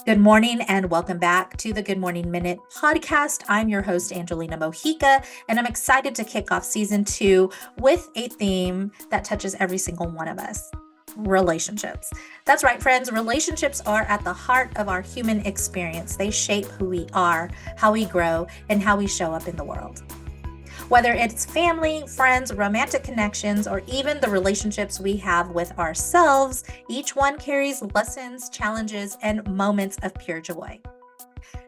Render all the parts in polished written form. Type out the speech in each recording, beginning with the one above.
Good morning and welcome back to the Good Morning Minute podcast. I'm your host, Angelina Mojica, and I'm excited to kick off season 2 with a theme that touches every single one of us: relationships. That's right, friends. Relationships are at the heart of our human experience. They shape who we are, how we grow, and how we show up in the world. Whether it's family, friends, romantic connections, or even the relationships we have with ourselves, each one carries lessons, challenges, and moments of pure joy.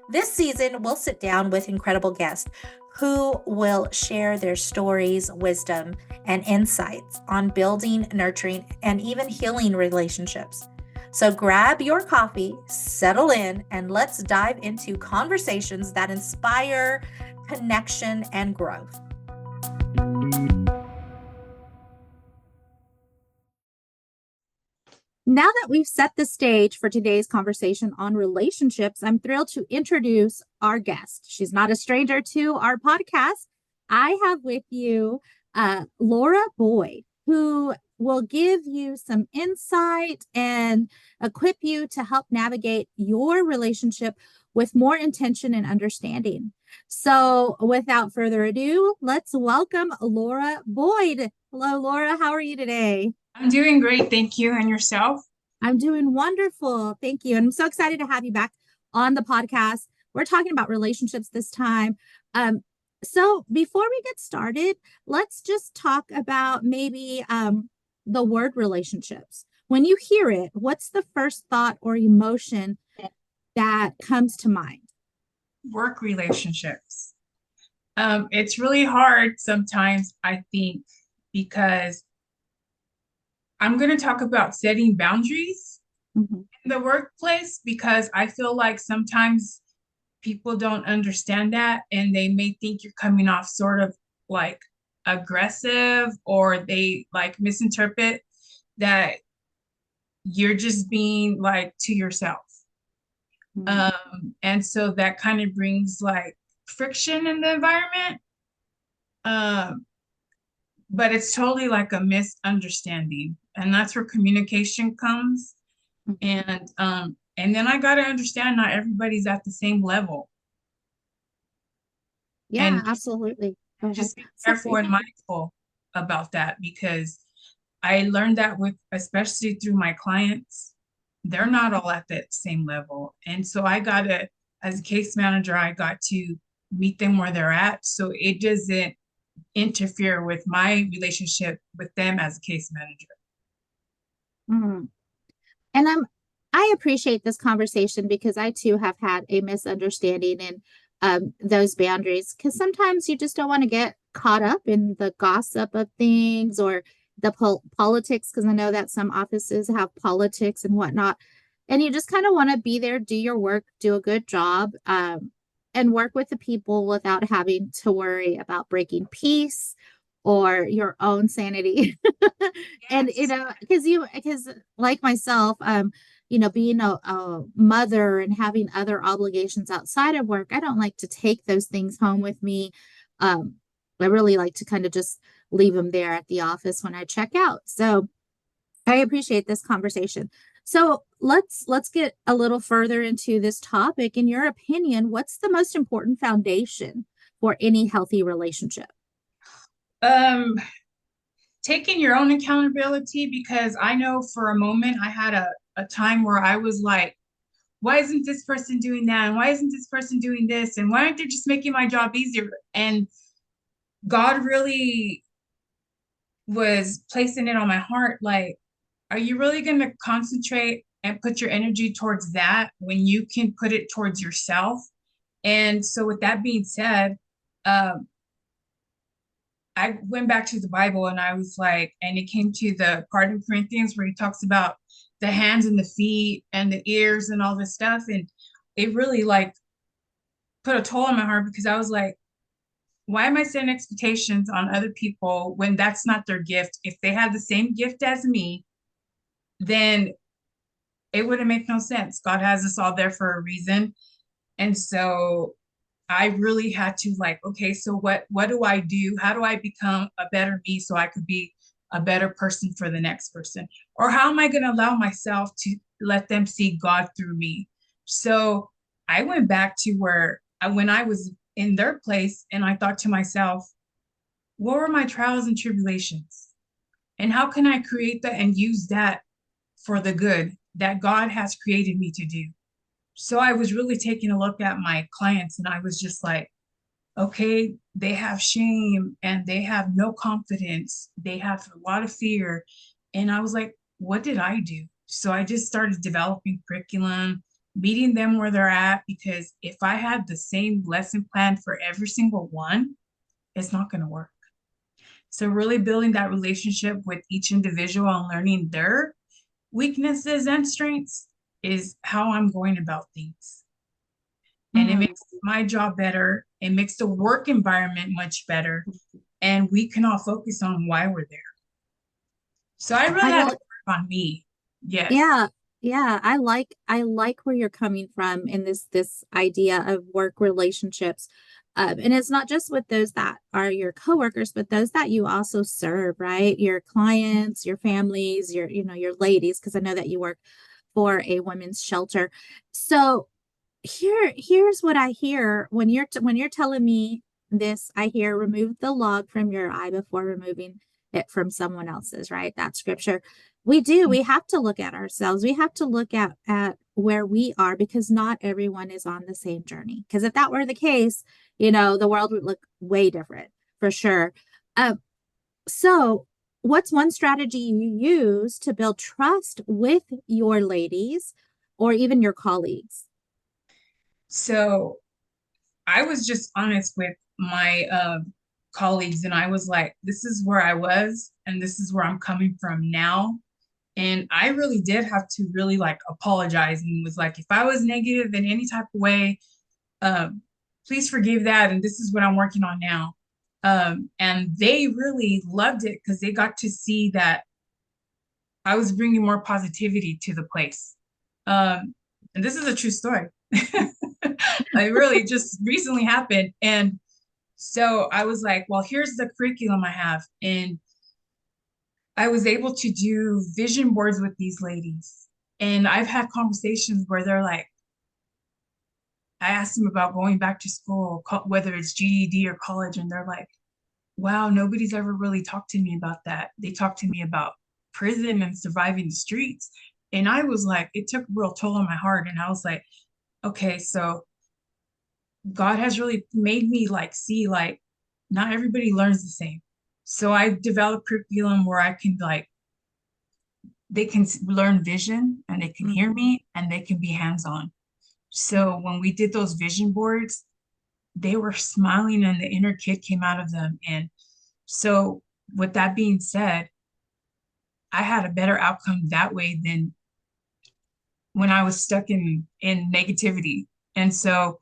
This season, we'll sit down with incredible guests who will share their stories, wisdom, and insights on building, nurturing, and even healing relationships. So grab your coffee, settle in, and let's dive into conversations that inspire connection and growth. Now that we've set the stage for today's conversation on relationships, I'm thrilled to introduce our guest. She's not a stranger to our podcast. I have with you Laura Boyd, who will give you some insight and equip you to help navigate your relationship with more intention and understanding. So without further ado, let's welcome Laura Boyd. Hello, Laura. How are you today? I'm doing great, thank you. And yourself? I'm doing wonderful. Thank you. And I'm so excited to have you back on the podcast. We're talking about relationships this time. So before we get started, let's just talk about maybe the word relationships. When you hear it, what's the first thought or emotion that comes to mind? Work relationships. It's really hard sometimes, I think, because I'm going to talk about setting boundaries in the workplace, because I feel like sometimes people don't understand that and they may think you're coming off sort of like aggressive, or they like misinterpret that you're just being like to yourself. And so that kind of brings like friction in the environment. But it's totally like a misunderstanding. And that's where communication comes. And then I gotta understand not everybody's at the same level. Yeah, And absolutely. Go ahead. just be careful and mindful about that, because I learned that with, especially through my clients, they're not all at that same level. And so I gotta, as a case manager, I got to meet them where they're at, so it doesn't interfere with my relationship with them as a case manager. Mhm. And I appreciate this conversation because I too have had a misunderstanding in those boundaries, because sometimes you just don't want to get caught up in the gossip of things or the politics, because I know that some offices have politics and whatnot. And you just kind of want to be there, do your work, do a good job, and work with the people without having to worry about breaking peace or your own sanity. And Yes. because like myself, being a mother and having other obligations outside of work, I don't like to take those things home with me. I really like to kind of just leave them there at the office when I check out. So I appreciate this conversation. So let's get a little further into this topic. In your opinion, what's the most important foundation for any healthy relationship? Um, Taking your own accountability, because I know for a moment I had a time where I was like, why isn't this person doing that? And why isn't this person doing this? And why aren't they just making my job easier? And God really was placing it on my heart, like, are you really going to concentrate and put your energy towards that when you can put it towards yourself? And so with that being said, um, I went back to the Bible, and I was like, and it came to the part in Corinthians where he talks about the hands and the feet and the ears and all this stuff. And it really like put a toll on my heart, because I was like, why am I setting expectations on other people when that's not their gift? If they have the same gift as me, then it wouldn't make no sense. God has us all there for a reason. And so I really had to like, okay, so what do I do? How do I become a better me so I could be a better person for the next person? Or how am I going to allow myself to let them see God through me. So I went back to when I was in their place, and I thought to myself, what were my trials and tribulations? And how can I create that and use that for the good that God has created me to do? So I was really taking a look at my clients, and I was just like, okay, they have shame and they have no confidence. They have a lot of fear. And I was like, what did I do? So I just started developing curriculum, meeting them where they're at, because if I had the same lesson plan for every single one, it's not going to work. So really building that relationship with each individual and learning their weaknesses and strengths is how I'm going about things. And it Mm. makes my job better. It makes the work environment much better. And we can all focus on why we're there. So I really I had to really, work on me. Yes. yeah, yeah. I like where you're coming from in this idea of work relationships. And it's not just with those that are your coworkers, but those that you also serve, right? Your clients, your families, your ladies, because I know that you work for a women's shelter. So here's what I hear when you're telling me this. I hear remove the log from your eye before removing it from someone else's, right? That scripture. We have to look at ourselves. We have to look at where we are, because not everyone is on the same journey. Because if that were the case, the world would look way different for sure. So what's one strategy you use to build trust with your ladies or even your colleagues? So I was just honest with my colleagues, and I was like, this is where I was, and this is where I'm coming from now. And I really did have to really like apologize, and was like, if I was negative in any type of way, um, please forgive that. And this is what I'm working on now. And they really loved it because they got to see that I was bringing more positivity to the place. And this is a true story. It really just recently happened. And so I was like, well, here's the curriculum I have. And I was able to do vision boards with these ladies. And I've had conversations where they're like, I asked them about going back to school, whether it's GED or college, and they're like, wow, nobody's ever really talked to me about that. They talked to me about prison and surviving the streets. And I was like, it took a real toll on my heart. And I was like, okay, so God has really made me like see like not everybody learns the same. So I developed curriculum where I can like they can learn vision and they can hear Mhm. me and they can be hands-on. So when we did those vision boards, they were smiling and the inner kid came out of them. And so with that being said, I had a better outcome that way than when I was stuck in negativity. And so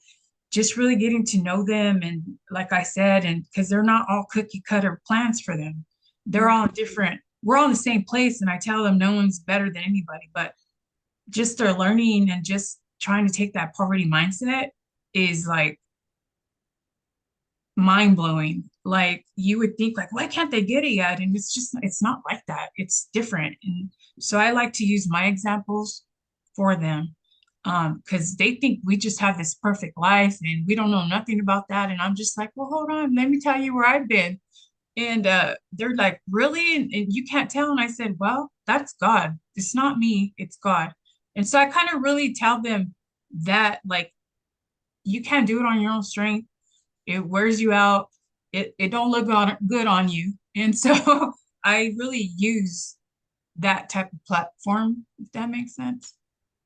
just really getting to know them, and like I said, and because they're not all cookie cutter plans for them. They're all different. We're all in the same place, and I tell them no one's better than anybody, but just their learning and just trying to take that poverty mindset is like mind blowing. Like you would think like, why can't they get it yet? And it's not like that. It's different. And so I like to use my examples for them. Because they think we just have this perfect life and we don't know nothing about that. And I'm just like, well, hold on, let me tell you where I've been. And they're like, really? And you can't tell. And I said, well, that's God. It's not me, it's God. And so I kind of really tell them that like you can't do it on your own strength. It wears you out. It don't look good on you. And so I really use that type of platform, if that makes sense.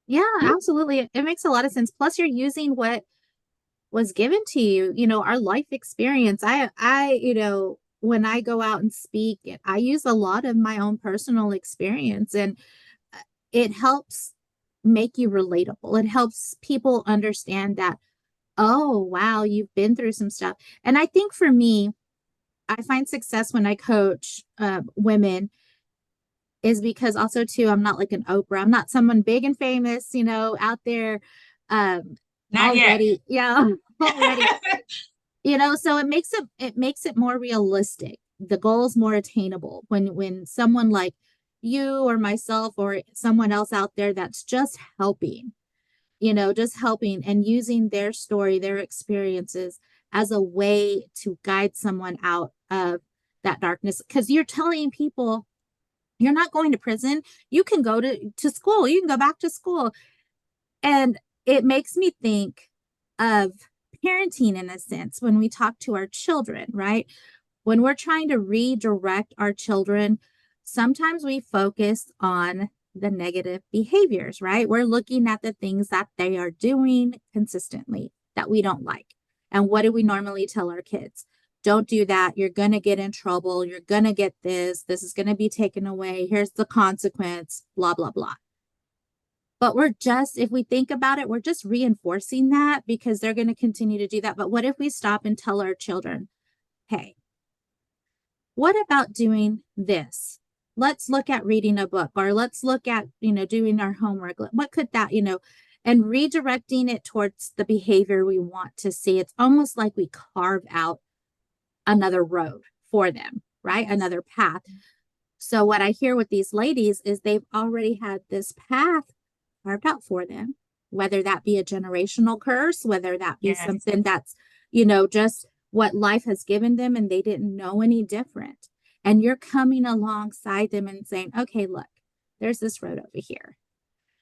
Yeah, absolutely. It makes a lot of sense. Plus, you're using what was given to you, our life experience. When I go out and speak, I use a lot of my own personal experience, and it helps make you relatable. It helps people understand that, oh, wow, you've been through some stuff. And I think for me, I find success when I coach women is because also too, I'm not like an Oprah. I'm not someone big and famous, out there Not yet. already. Yeah, already. So it makes it more realistic. The goal is more attainable when someone like you or myself or someone else out there that's just helping, just helping and using their story, their experiences as a way to guide someone out of that darkness. Because you're telling people you're not going to prison. You can go to school. You can go back to school. And it makes me think of parenting in a sense when we talk to our children, right? When we're trying to redirect our children, sometimes we focus on the negative behaviors, right? We're looking at the things that they are doing consistently that we don't like. And what do we normally tell our kids? Don't do that. You're going to get in trouble. You're going to get this. This is going to be taken away. Here's the consequence, blah, blah, blah. But if we think about it, we're just reinforcing that because they're going to continue to do that. But what if we stop and tell our children, hey, what about doing this? Let's look at reading a book, or let's look at, doing our homework. What could that, and redirecting it towards the behavior we want to see. It's almost like we carve out another road for them, right? Another path. So what I hear with these ladies is they've already had this path carved out for them, whether that be a generational curse, whether that be Yes. something that's, just what life has given them and they didn't know any different. And you're coming alongside them and saying, okay, look, there's this road over here.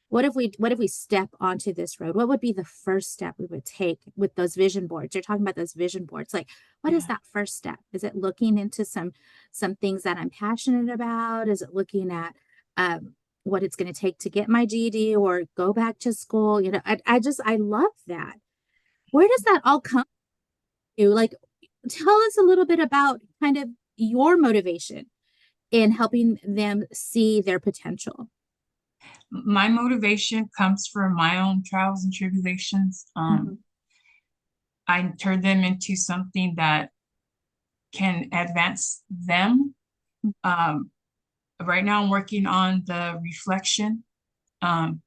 What if we step onto this road? What would be the first step we would take with those vision boards? You're talking about those vision boards. Like, what is Yeah. that first step? Is it looking into some things that I'm passionate about? Is it looking at what it's going to take to get my GED or go back to school? I love that. Where does that all come to? Like, tell us a little bit about kind of your motivation in helping them see their potential. My motivation comes from my own trials and tribulations. Mhm. I turn them into something that can advance them. Um, right now, I'm working on the reflection, um,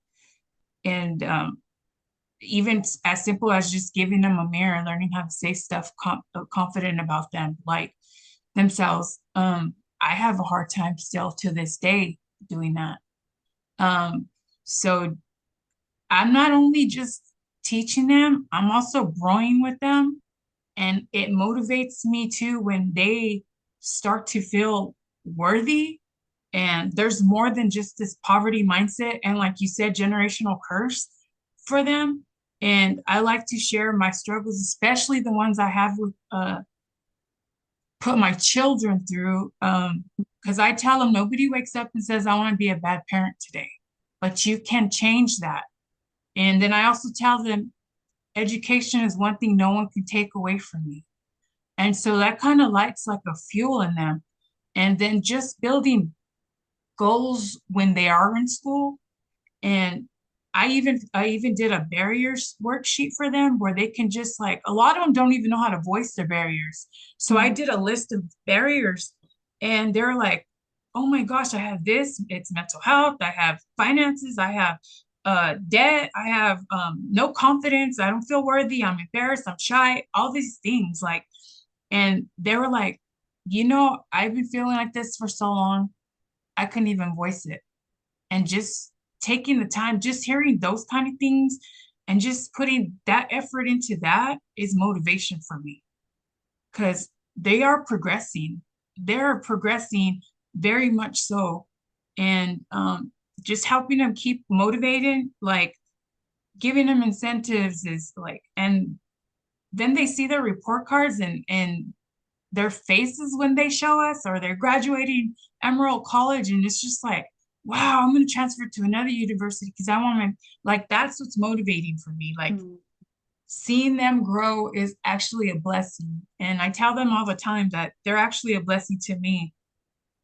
and even as simple as just giving them a mirror and learning how to say stuff confident about them, like themselves. I have a hard time still to this day doing that. So I'm not only just teaching them, I'm also growing with them. And it motivates me too when they start to feel worthy. And there's more than just this poverty mindset. And like you said, generational curse for them. And I like to share my struggles, especially the ones I have with put my children through. Because I tell them nobody wakes up and says, I want to be a bad parent today, but you can change that. And then I also tell them education is one thing no one can take away from me. And so that kind of lights like a fuel in them. And then just building goals when they are in school. And I even did a barriers worksheet for them where they can just like a lot of them don't even know how to voice their barriers. So I Mhm. did a list of barriers and they're like, oh my gosh, I have this, it's mental health, I have finances, I have debt, I have no confidence, I don't feel worthy, I'm embarrassed, I'm shy, all these things like, and they were like, I've been feeling like this for so long, I couldn't even voice it. And just taking the time, just hearing those kind of things and just putting that effort into that is motivation for me because they are progressing. They're progressing very much so. And just helping them keep motivated, like giving them incentives is like, and then they see their report cards and their faces when they show us or they're graduating Emerald College and it's just like, wow, I'm going to transfer to another university because I want to, like, that's what's motivating for me. Like, Mhm. seeing them grow is actually a blessing. And I tell them all the time that they're actually a blessing to me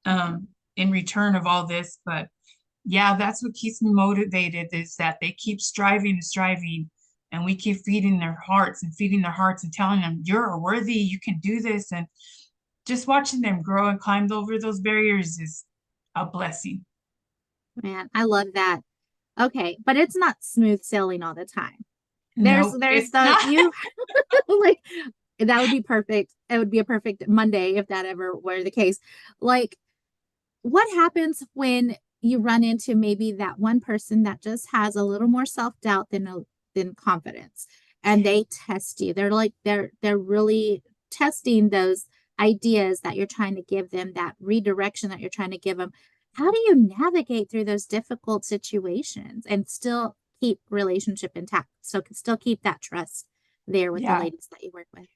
in return of all this. But yeah, that's what keeps me motivated is that they keep striving and striving. And we keep feeding their hearts and feeding their hearts and telling them, you're worthy, you can do this. And just watching them grow and climb over those barriers is a blessing. Man, I love that. Okay, but it's not smooth sailing all the time. There's No, there's it's the not. you like that would be perfect. It would be a perfect Monday if that ever were the case. Like what happens when you run into maybe that one person that just has a little more self-doubt than confidence, and they test you? They're like they're really testing those ideas that you're trying to give them, that redirection that you're trying to give them. How do you navigate through those difficult situations and still keep relationship intact? So still keep that trust there with the Yeah. ladies that you work with.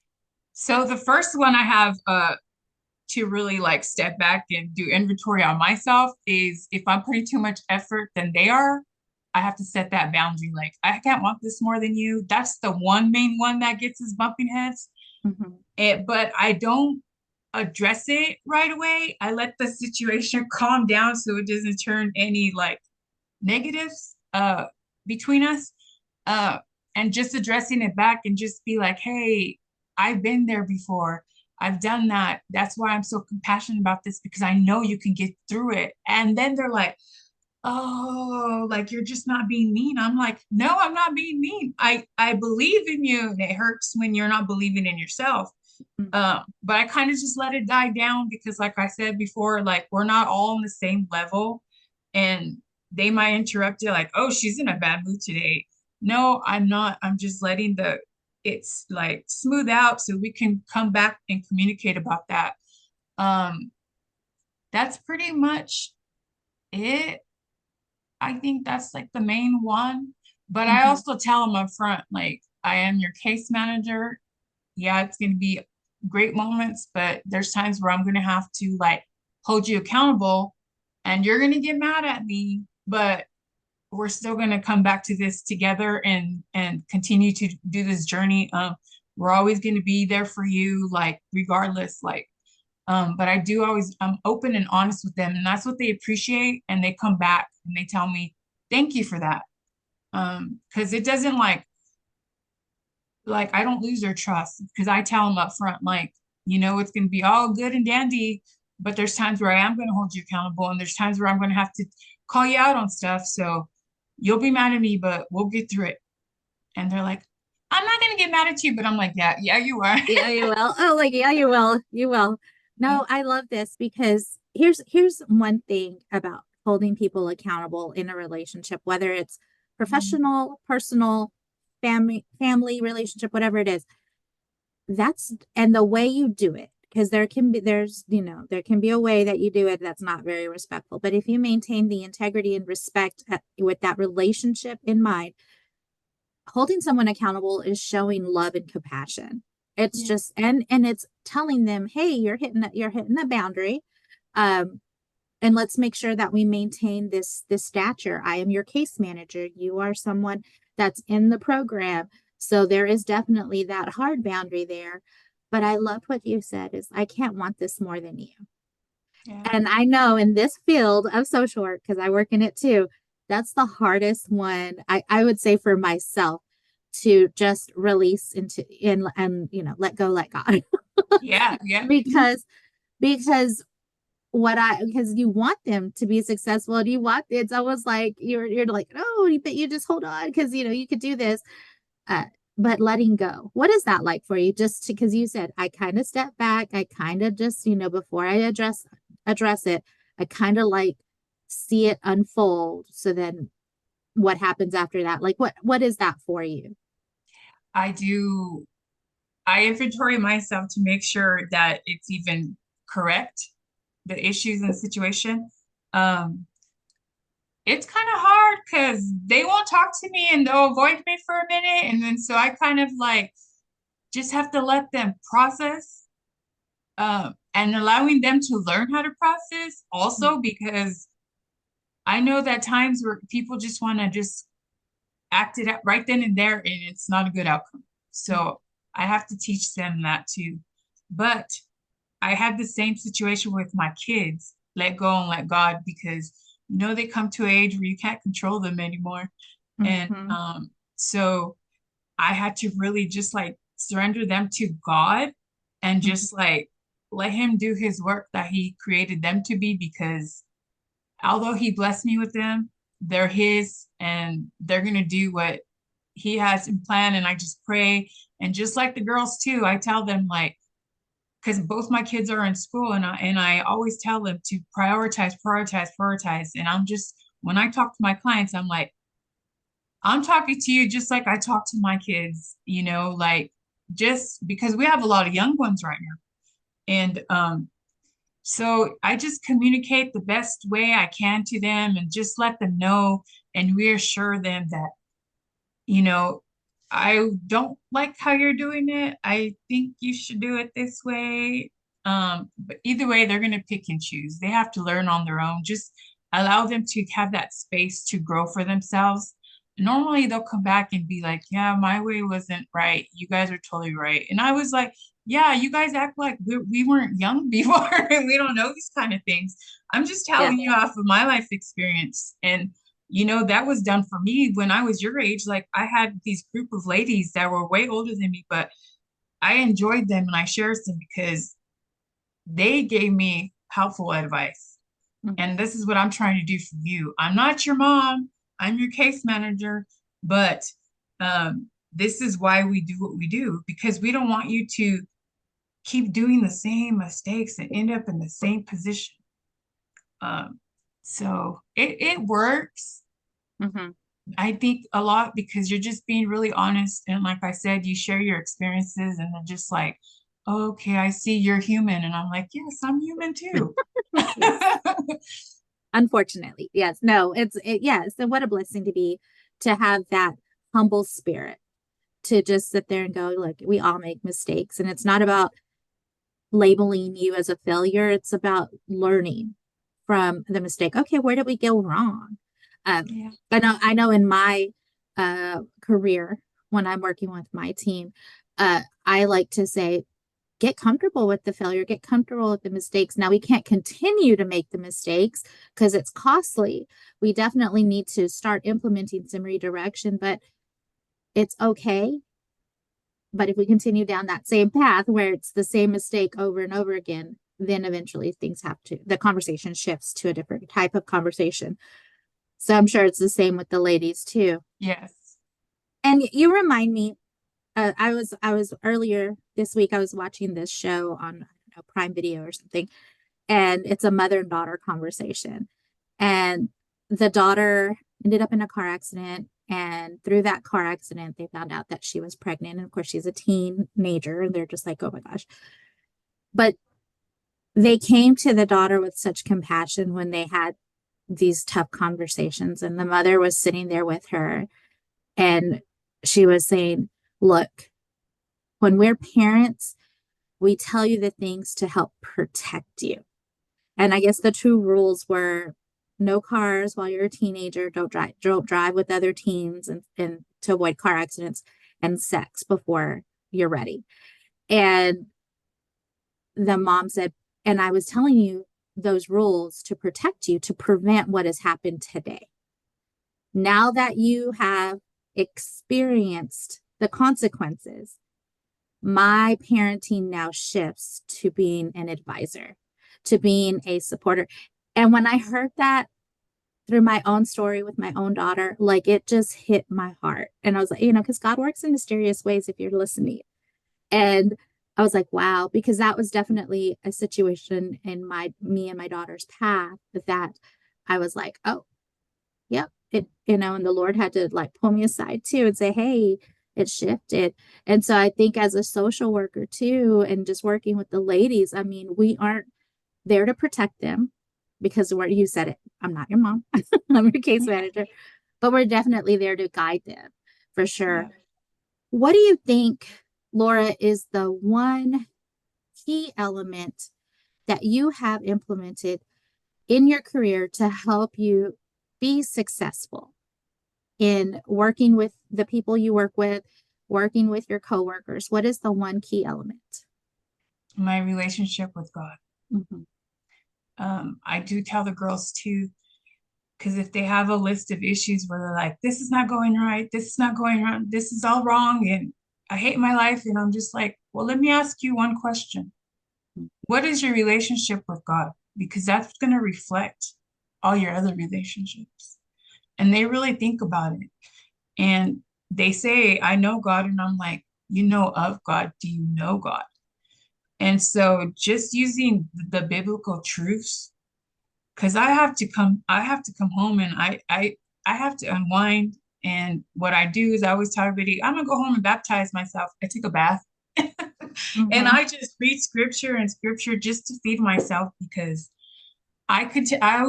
So the first one I have to really like step back and do inventory on myself is if I'm putting too much effort than they are, I have to set that boundary. Like, I can't want this more than you. That's the one main one that gets us bumping heads. But I don't address it right away. I let the situation calm down so it doesn't turn any like negatives between us. Uh and just addressing it back and just be like, hey, I've been there before. I've done that. That's why I'm so compassionate about this, because I know you can get through it. And then they're like, oh, like you're just not being mean. I'm like, no, I'm not being mean. I believe in you, and it hurts when you're not believing in yourself. But I kind of just let it die down because, like I said before, like we're not all on the same level, and they might interrupt you like, oh, she's in a bad mood today. No, I'm not. I'm just letting it's like smooth out so we can come back and communicate about that. Um, that's pretty much it. I think that's like the main one. But I also tell them up front, like, I am your case manager. Yeah, it's going to be great moments, but there's times where I'm going to have to like hold you accountable, and you're going to get mad at me, but we're still going to come back to this together and continue to do this journey. We're always going to be there for you, like regardless, like but I do always, I'm open and honest with them, and that's what they appreciate. And they come back and they tell me, thank you for that. Because it doesn't like I don't lose their trust because I tell them up front, like, it's going to be all good and dandy, but there's times where I am going to hold you accountable, and there's times where I'm going to have to call you out on stuff. So you'll be mad at me, but we'll get through it. And they're like, I'm not going to get mad at you, but I'm like, yeah, you are. Yeah, you will. Oh, like, yeah, you will. You will. No, I love this because here's one thing about holding people accountable in a relationship, whether it's professional, personal, family relationship, whatever it is. And the way you do it, because there can be a way that you do it that's not very respectful. But if you maintain the integrity and respect with that relationship in mind, holding someone accountable is showing love and compassion. It's just and it's telling them, hey, you're hitting the boundary. And let's make sure that we maintain this stature. I am your case manager. You are someone that's in the program. So there is definitely that hard boundary there. But I loved what you said is, I can't want this more than you. Yeah. And I know in this field of social work, because I work in it too, that's the hardest one I would say for myself, to just release into and let go, let God. Yeah. because because because you want them to be successful, and it's almost like you're like, oh, but you just hold on because you could do this. uh, but letting go, what is that like for you? Just because you said, I kind of step back, I kind of just before I address it, I kind of like see it unfold. So then what happens after that? Like, what is that for you? I inventory myself to make sure that it's even correct, the issues and the situation. Um, it's kind of hard because they won't talk to me and they'll avoid me for a minute. And then so I kind of like just have to let them process, and allowing them to learn how to process also, because I know that times where people just want to just act it out right then and there, and it's not a good outcome. So I have to teach them that too. But I had the same situation with my kids, let go and let God, because they come to an age where you can't control them anymore. And Mhm. so I had to really just like surrender them to God and just like let him do his work that he created them to be, because although he blessed me with them, they're his, and they're going to do what he has in plan. And I just pray. And just like the girls too, I tell them like, because both my kids are in school, and I always tell them to prioritize, prioritize, prioritize. And I'm just, when I talk to my clients, I'm like, I'm talking to you just like I talk to my kids, like, just because we have a lot of young ones right now. And so I just communicate the best way I can to them and just let them know and reassure them that, you know, I don't like how you're doing it. I think you should do it this way. But either way, they're going to pick and choose. They have to learn on their own. Just allow them to have that space to grow for themselves. Normally, they'll come back and be like, yeah, my way wasn't right. You guys are totally right. And I was like, yeah, you guys act like we weren't young before and we don't know these kind of things. I'm just Yeah. telling you off of my life experience. And that was done for me when I was your age. Like, I had these group of ladies that were way older than me, but I enjoyed them and I cherished them because they gave me helpful advice. Mhm. And this is what I'm trying to do for you. I'm not your mom, I'm your case manager, but this is why we do what we do, because we don't want you to keep doing the same mistakes and end up in the same position. So it works. Mm-hmm. I think a lot because you're just being really honest. And like I said, you share your experiences and they're just like, oh, okay, I see you're human. And I'm like, yes, I'm human too. Yes. Unfortunately, yes. No, yes. And what a blessing to have that humble spirit to just sit there and go, look, we all make mistakes. And it's not about labeling you as a failure. It's about learning from the mistake. Okay, where did we go wrong? Yeah. I know in my career, when I'm working with my team, I like to say, get comfortable with the failure, get comfortable with the mistakes. Now, we can't continue to make the mistakes because it's costly. We definitely need to start implementing some redirection, but it's okay. But if we continue down that same path where it's the same mistake over and over again, then eventually the conversation shifts to a different type of conversation. So I'm sure it's the same with the ladies too. Yes. And you remind me, I was earlier this week, I was watching this show on, I don't know, Prime Video or something, and it's a mother and daughter conversation. And the daughter ended up in a car accident. And through that car accident, they found out that she was pregnant. And of course, she's a teenager, and they're just like, oh my gosh. But they came to the daughter with such compassion when they had these tough conversations. And the mother was sitting there with her, and she was saying, look, when we're parents, we tell you the things to help protect you. And I guess the two rules were no cars while you're a teenager, don't drive with other teens, and to avoid car accidents, and sex before you're ready. And the mom said, and I was telling you those rules to protect you, to prevent what has happened today. Now that you have experienced the consequences, my parenting now shifts to being an advisor, to being a supporter. And when I heard that through my own story with my own daughter, like, it just hit my heart. And I was like, because God works in mysterious ways if you're listening. And I was like, wow, because that was definitely a situation in me and my daughter's path that I was like, oh, yep. And the Lord had to like pull me aside too and say, hey, it shifted. And so I think as a social worker too, and just working with the ladies, I mean, we aren't there to protect them because you said it, I'm not your mom, I'm your case manager, but we're definitely there to guide them for sure. Yeah. What do you think, Laura, is the one key element that you have implemented in your career to help you be successful in working with the people you work with, working with your coworkers? What is the one key element? My relationship with God. Mm-hmm. I do tell the girls too, because if they have a list of issues where they're like, this is not going right, this is not going wrong, this is all wrong, and I hate my life, and I'm just like, well, let me ask you one question. What is your relationship with God? Because that's going to reflect all your other relationships. And they really think about it. And they say, I know God. And I'm like, you know of God. Do you know God? And so just using the biblical truths, because I have to come home and I have to unwind. And what I do is I always tell everybody, I'm gonna go home and baptize myself. I take a bath. And Mm-hmm. I just read scripture and scripture just to feed myself because I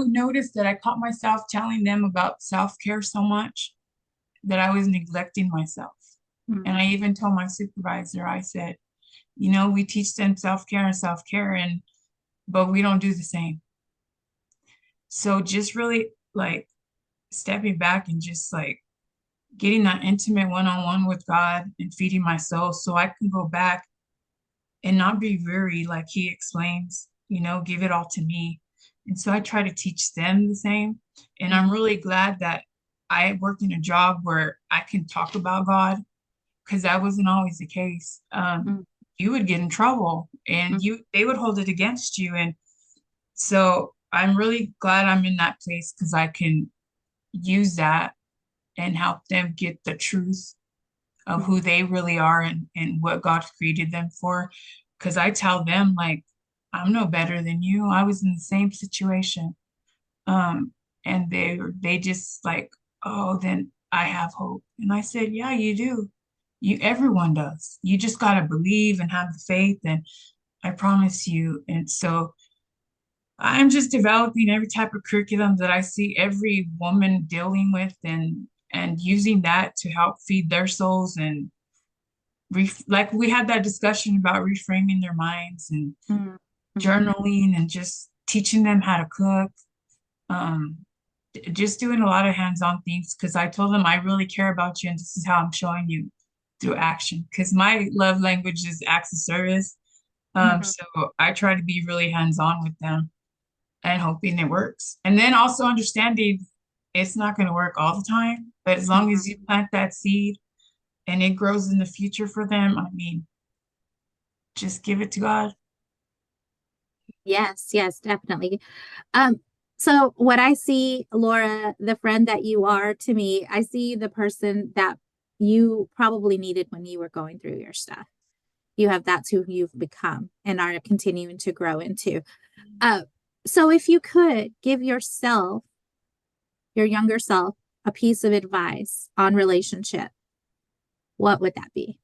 noticed that I caught myself telling them about self-care so much that I was neglecting myself. And I even told my supervisor, I said, you know, we teach them self-care, and but we don't do the same. So just really like stepping back and just like getting that intimate one-on-one with God and feeding my soul so I can go back and not be weary, like he explains, you know, give it all to me. And so I try to teach them the same. And I'm really glad that I worked in a job where I can talk about God because that wasn't always the case. You would get in trouble and they would hold it against you. And so I'm really glad I'm in that place because I can use that and help them get the truth of who they really are and what God created them for. Because I tell them, like, I'm no better than you. I was in the same situation. Um, and they just like, oh, then I have hope. And I said, yeah, you do. Everyone does. You just gotta believe and have the faith, and I promise you. And so I'm just developing every type of curriculum that I see every woman dealing with and using that to help feed their souls and like we had that discussion about reframing their minds and journaling and just teaching them how to cook. Um, just doing a lot of hands-on things because I told them I really care about you and this is how I'm showing you through action because my love language is acts of service. So I try to be really hands-on with them and hoping it works. And then also understanding it's not going to work all the time, but as long as you plant that seed and it grows in the future for them, I mean, just give it to God. Yes, yes, definitely. Um, so what I see, Laura, the friend that you are to me, I see the person that you probably needed when you were going through your stuff. That's who you've become and are continuing to grow into. Uh, so if you could give yourself, your younger self, a piece of advice on relationship, what would that be?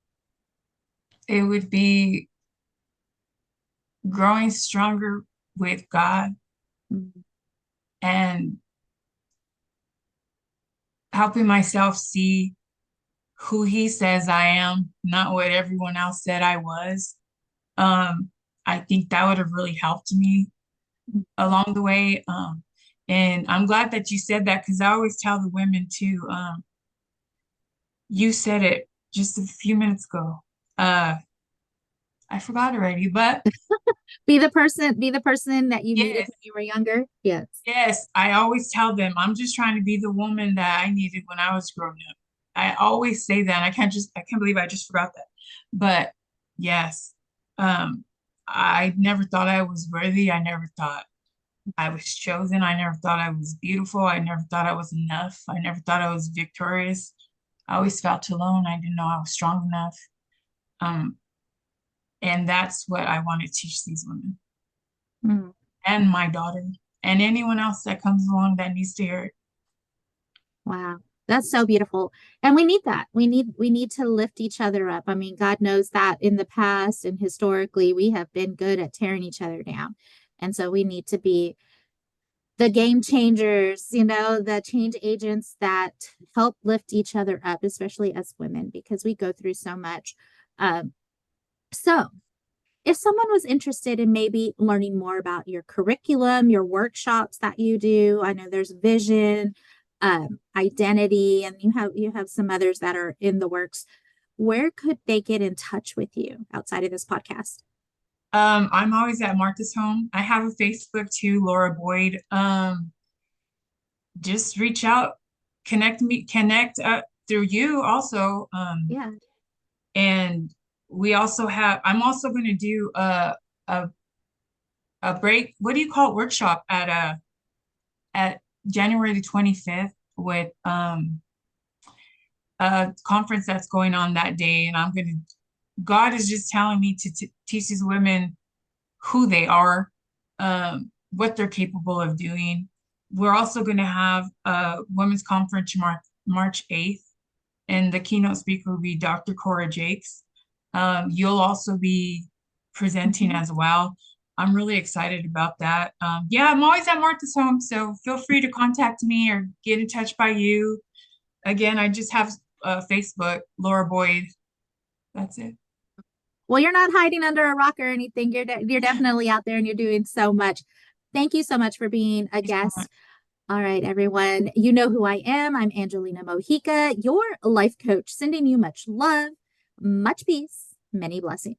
It would be growing stronger with God Mm, and helping myself see who He says I am, not what everyone else said I was. Um, I think that would have really helped me along the way. And I'm glad that you said that because I always tell the women too, you said it just a few minutes ago. Uh, I forgot already, but be the person that you needed yes, when you were younger. Yes. yes, I always tell them I'm just trying to be the woman that I needed when I was growing up. I always say that. I can't believe I just forgot that. But yes, um, I never thought I was worthy. I never thought I was chosen. I never thought I was beautiful. I never thought I was enough. I never thought I was victorious. I always felt alone. I didn't know I was strong enough. Um, and that's what I want to teach these women Mm. and my daughter and anyone else that comes along that needs to hear it. Wow. That's so beautiful. And we need that. We need to lift each other up. I mean, God knows that in the past and historically we have been good at tearing each other down. And so we need to be the game changers, the change agents that help lift each other up, especially as women, because we go through so much. Um, so if someone was interested in maybe learning more about your curriculum, your workshops that you do, I know there's vision, identity, and you have some others that are in the works. Where could they get in touch with you outside of this podcast? I'm always at Martha's home. I have a Facebook too, Laura Boyd. Just reach out, connect through you also. Yeah. And I'm also going to do a a break. What do you call it? Workshop at January the 25th with a conference that's going on that day, and I'm going to God is just telling me to teach these women who they are, what they're capable of doing. We're also going to have a women's conference March 8th, and the keynote speaker will be Dr. Cora Jakes. You'll also be presenting as well. I'm really excited about that. Yeah, I'm always at Martha's home, so feel free to contact me or get in touch by you. Again, I just have Facebook, Laura Boyd. That's it. Well, you're not hiding under a rock or anything. You're definitely out there and you're doing so much. Thank you so much for being a guest. All right, everyone. You know who I am. I'm Angelina Mojica, your life coach, sending you much love, much peace, many blessings.